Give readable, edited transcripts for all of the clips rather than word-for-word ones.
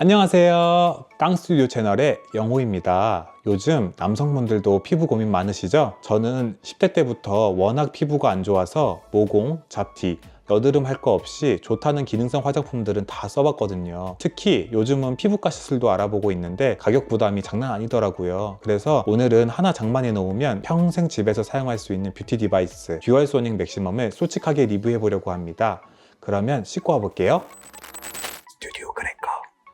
안녕하세요. 깡스튜디오 채널의 영호입니다. 요즘 남성분들도 피부 고민 많으시죠? 저는 10대 때부터 워낙 피부가 안 좋아서 모공, 잡티, 여드름 할 거 없이 좋다는 기능성 화장품들은 다 써봤거든요. 특히 요즘은 피부과 시술도 알아보고 있는데 가격 부담이 장난 아니더라고요. 그래서 오늘은 하나 장만해 놓으면 평생 집에서 사용할 수 있는 뷰티 디바이스 듀얼소닉 맥시멈을 솔직하게 리뷰해 보려고 합니다. 그러면 씻고 와볼게요. 스튜디오 그래커.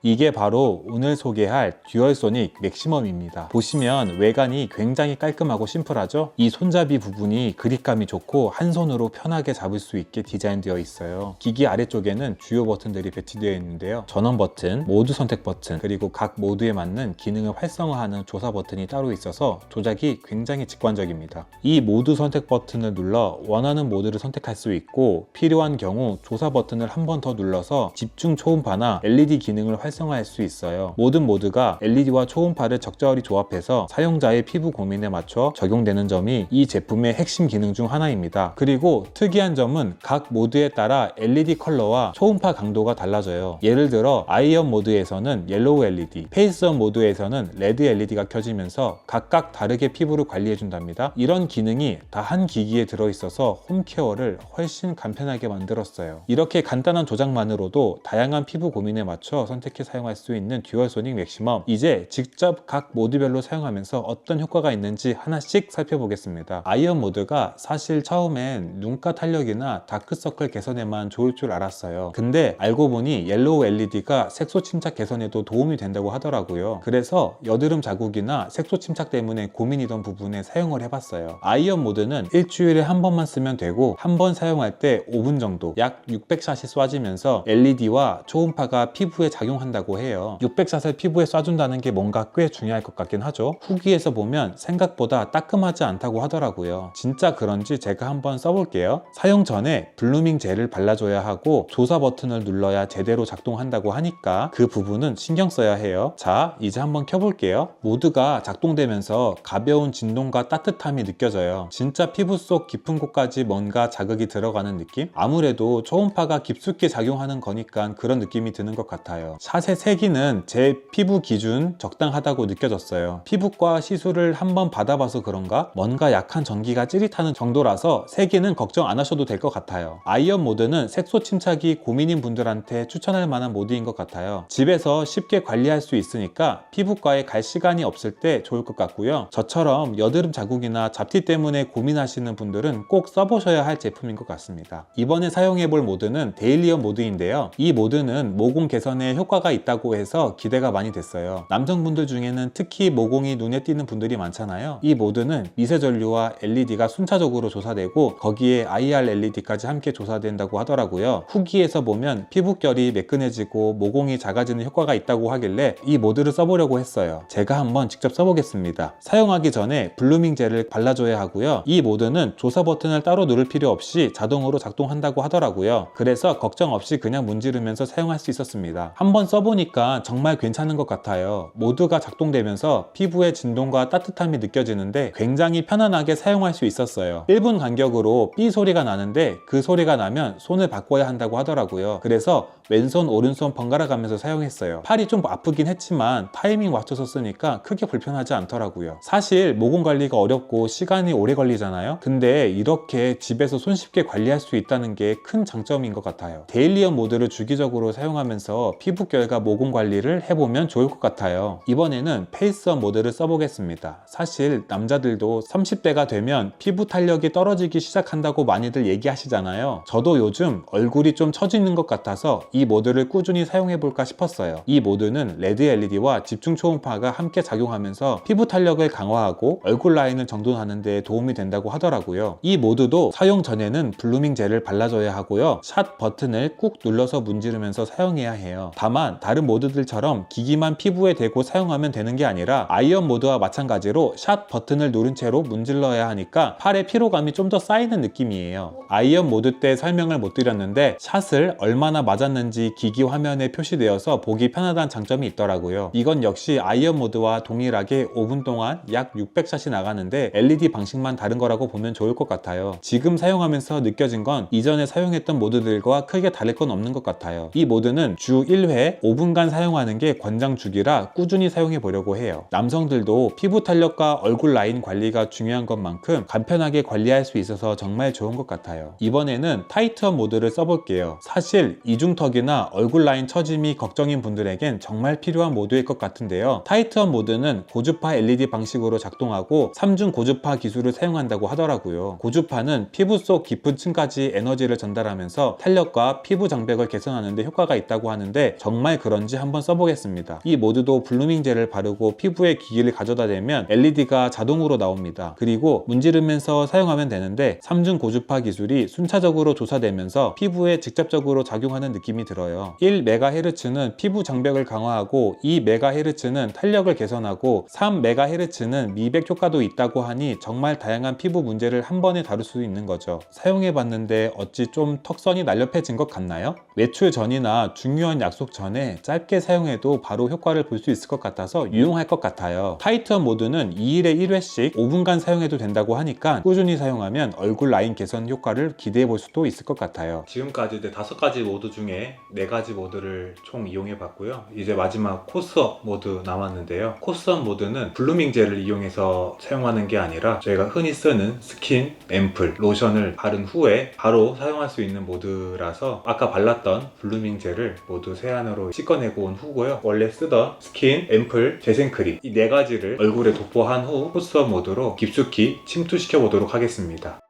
이게 바로 오늘 소개할 듀얼소닉 맥시멈입니다. 보시면 외관이 굉장히 깔끔하고 심플하죠? 이 손잡이 부분이 그립감이 좋고 한 손으로 편하게 잡을 수 있게 디자인되어 있어요. 기기 아래쪽에는 주요 버튼들이 배치되어 있는데요. 전원 버튼, 모드 선택 버튼, 그리고 각 모드에 맞는 기능을 활성화하는 조사 버튼이 따로 있어서 조작이 굉장히 직관적입니다. 이 모드 선택 버튼을 눌러 원하는 모드를 선택할 수 있고 필요한 경우 조사 버튼을 한 번 더 눌러서 집중 초음파나 LED 기능을 활성화할 수 있어요. 모든 모드가 LED와 초음파를 적절히 조합해서 사용자의 피부 고민에 맞춰 적용되는 점이 이 제품의 핵심 기능 중 하나입니다. 그리고 특이한 점은 각 모드에 따라 LED 컬러와 초음파 강도가 달라져요. 예를 들어 아이언 모드에서는 옐로우 LED, 페이스업 모드에서는 레드 LED가 켜지면서 각각 다르게 피부를 관리해 준답니다. 이런 기능이 다 한 기기에 들어있어서 홈케어를 훨씬 간편하게 만들었어요. 이렇게 간단한 조작만으로도 다양한 피부 고민에 맞춰 선택해 사용할 수 있는 듀얼소닉 맥시멈, 이제 직접 각 모드별로 사용하면서 어떤 효과가 있는지 하나씩 살펴보겠습니다. 아이언 모드가 사실 처음엔 눈가 탄력이나 다크서클 개선에만 좋을 줄 알았어요. 근데 알고 보니 옐로우 LED가 색소 침착 개선에도 도움이 된다고 하더라고요. 그래서 여드름 자국이나 색소 침착 때문에 고민이던 부분에 사용을 해봤어요. 아이언 모드는 일주일에 한 번만 쓰면 되고 한 번 사용할 때 5분 정도 약 600샷이 쏴지면서 LED와 초음파가 피부에 작용한다고 해요. 600샷을 피부에 쏴준다는 게 뭔가 꽤 중요할 것 같긴 하죠. 후기에서 보면 생각보다 따끔하지 않다고 하더라고요. 진짜 그런지 제가 한번 써볼게요. 사용 전에 블루밍 젤을 발라줘야 하고 조사 버튼을 눌러야 제대로 작동한다고 하니까 그 부분은 신경 써야 해요. 자, 이제 한번 켜볼게요. 모드가 작동되면서 가벼운 진동과 따뜻함이 느껴져요. 진짜 피부 속 깊은 곳까지 뭔가 자극이 들어가는 느낌? 아무래도 초음파가 깊숙이 작용하는 거니까 그런 느낌이 드는 것 같아요. 샷의 세기는 제 피부 기준 적당하다고 느껴졌어요. 피부과 시술을 한번 받아봐서 그런가 뭔가 약한 전기가 찌릿하는 정도라서 세기는 걱정 안 하셔도 될 것 같아요. 아이언 모드는 색소 침착이 고민인 분들한테 추천할 만한 모드인 것 같아요. 집에서 쉽게 관리할 수 있으니까 피부과에 갈 시간이 없을 때 좋을 것 같고요. 저처럼 여드름 자국이나 잡티 때문에 고민하시는 분들은 꼭 써보셔야 할 제품인 것 같습니다. 이번에 사용해볼 모드는 데일리언 모드인데요. 이 모드는 모공 개선에 효과가 있다고 해서 기대가 많이 됐어요. 남성분들 중에는 특히 모공이 눈에 띄는 분들이 많잖아요. 이 모드는 미세 전류와 LED가 순차적으로 조사되고 거기에 IR LED까지 함께 조사된다고 하더라고요. 후기에서 보면 피부결이 매끈해지고 모공이 작아지는 효과가 있다고 하길래 이 모드를 써보려고 했어요. 제가 한번 직접 써보겠습니다. 사용하기 전에 블루밍 젤을 발라줘야 하고요. 이 모드는 조사 버튼을 따로 누를 필요 없이 자동으로 작동한다고 하더라고요. 그래서 걱정 없이 그냥 문지르면서 사용할 수 있었습니다. 한번 써보니까 정말 괜찮은 것 같아요. 모드가 작동되면서 피부의 진동과 따뜻함이 느껴지는데 굉장히 편안하게 사용할 수 있었어요. 1분 간격으로 삐 소리가 나는데 그 소리가 나면 손을 바꿔야 한다고 하더라고요. 그래서 왼손 오른손 번갈아 가면서 사용했어요. 팔이 좀 아프긴 했지만 타이밍 맞춰서 쓰니까 크게 불편하지 않더라고요. 사실 모공 관리가 어렵고 시간이 오래 걸리잖아요. 근데 이렇게 집에서 손쉽게 관리할 수 있다는 게 큰 장점인 것 같아요. 데일리언 모드를 주기적으로 사용하면서 피부결과 모공 관리를 해보면 좋을 것 같아요. 이번에는 페이스업 모드를 써보겠습니다. 사실 남자들도 30대가 되면 피부 탄력이 떨어지기 시작한다고 많이들 얘기하시잖아요. 저도 요즘 얼굴이 좀 처지는 것 같아서 이 모드를 꾸준히 사용해볼까 싶었어요. 이 모드는 레드 LED와 집중 초음파가 함께 작용하면서 피부 탄력을 강화하고 얼굴 라인을 정돈하는 데 도움이 된다고 하더라고요. 이 모드도 사용 전에는 블루밍 젤을 발라줘야 하고요. 샷 버튼을 꾹 눌러서 문지르면서 사용해야 해요. 다만 다른 모드들처럼 기기만 피부에 대고 사용하면 되는 게 아니라 아이언 모드와 마찬가지로 샷 버튼을 누른 채로 문질러야 하니까 팔에 피로감이 좀 더 쌓이는 느낌이에요. 아이언 모드 때 설명을 못 드렸는데 샷을 얼마나 맞았는지 나가는지 기기 화면에 표시되어서 보기 편하다는 장점이 있더라고요. 이건 역시 아이언 모드와 동일하게 5분 동안 약 600샷이 나가는데 LED 방식만 다른 거라고 보면 좋을 것 같아요. 지금 사용하면서 느껴진 건 이전에 사용했던 모드들과 크게 다를 건 없는 것 같아요. 이 모드는 주 1회 5분간 사용하는 게 권장 주기라 꾸준히 사용해 보려고 해요. 남성들도 피부 탄력과 얼굴 라인 관리가 중요한 것만큼 간편하게 관리할 수 있어서 정말 좋은 것 같아요. 이번에는 타이트한 모드를 써볼게요. 사실 이중턱이나 얼굴 라인 처짐이 걱정인 분들에겐 정말 필요한 모드일 것 같은데요. 타이트한 모드는 고주파 LED 방식으로 작동하고 3중 고주파 기술을 사용한다고 하더라고요. 고주파는 피부 속 깊은 층까지 에너지를 전달하면서 탄력과 피부 장벽을 개선하는 데 효과가 있다고 하는데 정말 그런지 한번 써보겠습니다. 이 모드도 블루밍 젤을 바르고 피부에 기기를 가져다 대면 LED가 자동으로 나옵니다. 그리고 문지르면서 사용하면 되는데 3중 고주파 기술이 순차적으로 조사되면서 피부에 직접적으로 작용하는 느낌이 들어요. 1MHz는 피부 장벽을 강화하고 2MHz는 탄력을 개선하고 3MHz는 미백 효과도 있다고 하니 정말 다양한 피부 문제를 한 번에 다룰 수 있는 거죠. 사용해봤는데 어찌 좀 턱선이 날렵해진 것 같나요? 외출 전이나 중요한 약속 전에 짧게 사용해도 바로 효과를 볼 수 있을 것 같아서 유용할 것 같아요. 타이트한 모드는 2일에 1회씩 5분간 사용해도 된다고 하니까 꾸준히 사용하면 얼굴 라인 개선 효과를 기대해 볼 수도 있을 것 같아요. 지금까지 5가지 모드 중에 4가지 모드를 총 이용해 봤고요. 이제 마지막 코스업 모드 남았는데요. 코스업 모드는 블루밍 젤을 이용해서 사용하는 게 아니라 저희가 흔히 쓰는 스킨, 앰플, 로션을 바른 후에 바로 사용할 수 있는 모드라서 아까 발랐던 블루밍 젤을 모두 세안으로 씻어내고 온 후고요. 원래 쓰던 스킨, 앰플, 재생크림 이 4가지를 얼굴에 도포한 후 코스업 모드로 깊숙이 침투시켜 보도록 하겠습니다.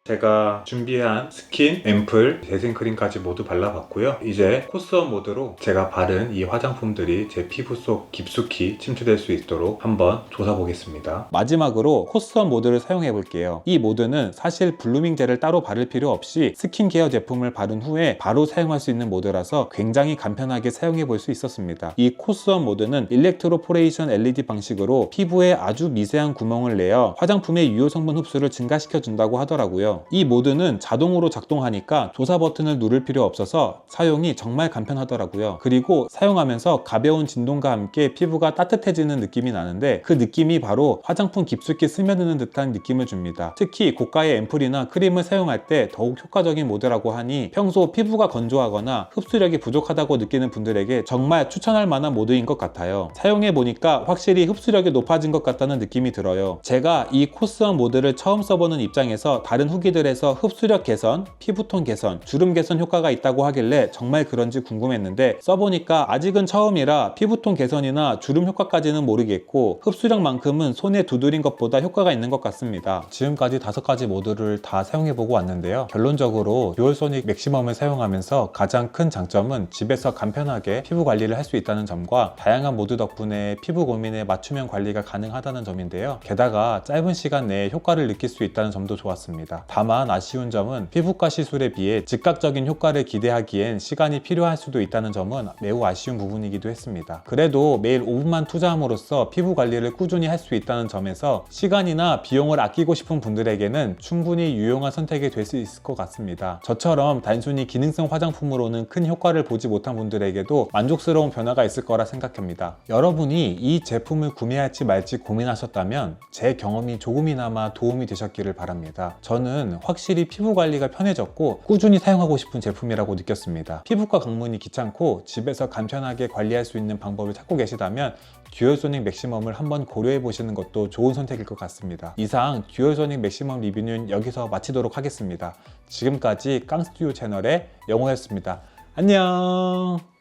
제가 준비한 스킨, 앰플, 재생크림까지 모두 발라봤고요. 이제 코스업 모드로 제가 바른 이 화장품들이 제 피부 속 깊숙이 침투될 수 있도록 한번 조사보겠습니다. 마지막으로 코스업 모드를 사용해 볼게요. 이 모드는 사실 블루밍 젤을 따로 바를 필요 없이 스킨케어 제품을 바른 후에 바로 사용할 수 있는 모드라서 굉장히 간편하게 사용해 볼 수 있었습니다. 이 코스업 모드는 일렉트로포레이션 LED 방식으로 피부에 아주 미세한 구멍을 내어 화장품의 유효 성분 흡수를 증가시켜 준다고 하더라고요. 이 모드는 자동으로 작동하니까 조사 버튼을 누를 필요 없어서 사용이 정말 간편하더라고요. 그리고 사용하면서 가벼운 진동과 함께 피부가 따뜻해지는 느낌이 나는데 그 느낌이 바로 화장품 깊숙이 스며드는 듯한 느낌을 줍니다. 특히 고가의 앰플이나 크림을 사용할 때 더욱 효과적인 모드라고 하니 평소 피부가 건조하거나 흡수력이 부족하다고 느끼는 분들에게 정말 추천할 만한 모드인 것 같아요. 사용해보니까 확실히 흡수력이 높아진 것 같다는 느낌이 들어요. 제가 이 코스업 모드를 처음 써보는 입장에서 다른 후기들에서 흡수력 개선, 피부톤 개선, 주름 개선 효과가 있다고 하길래 정말 그런지 궁금했는데 써보니까 아직은 처음이라 피부톤 개선이나 주름 효과까지는 모르겠고 흡수력만큼은 손에 두드린 것보다 효과가 있는 것 같습니다. 지금까지 5가지 모드를 다 사용해보고 왔는데요. 결론적으로 듀얼소닉 맥시멈을 사용하면서 가장 큰 장점은 집에서 간편하게 피부 관리를 할 수 있다는 점과 다양한 모드 덕분에 피부 고민에 맞춤형 관리가 가능하다는 점인데요. 게다가 짧은 시간 내에 효과를 느낄 수 있다는 점도 좋았습니다. 다만 아쉬운 점은 피부과 시술에 비해 즉각적인 효과를 기대하기엔 시간이 필요할 수도 있다는 점은 매우 아쉬운 부분이기도 했습니다. 그래도 매일 5분만 투자함으로써 피부 관리를 꾸준히 할 수 있다는 점에서 시간이나 비용을 아끼고 싶은 분들에게는 충분히 유용한 선택이 될 수 있을 것 같습니다. 저처럼 단순히 기능성 화장품으로는 큰 효과를 보지 못한 분들에게도 만족스러운 변화가 있을 거라 생각합니다. 여러분이 이 제품을 구매할지 말지 고민하셨다면 제 경험이 조금이나마 도움이 되셨기를 바랍니다. 저는 확실히 피부 관리가 편해졌고 꾸준히 사용하고 싶은 제품이라고 느꼈습니다. 피부과 방문이 귀찮고 집에서 간편하게 관리할 수 있는 방법을 찾고 계시다면 듀얼소닉 맥시멈을 한번 고려해 보시는 것도 좋은 선택일 것 같습니다. 이상 듀얼소닉 맥시멈 리뷰는 여기서 마치도록 하겠습니다. 지금까지 깡스튜디오 채널의 영호였습니다. 안녕.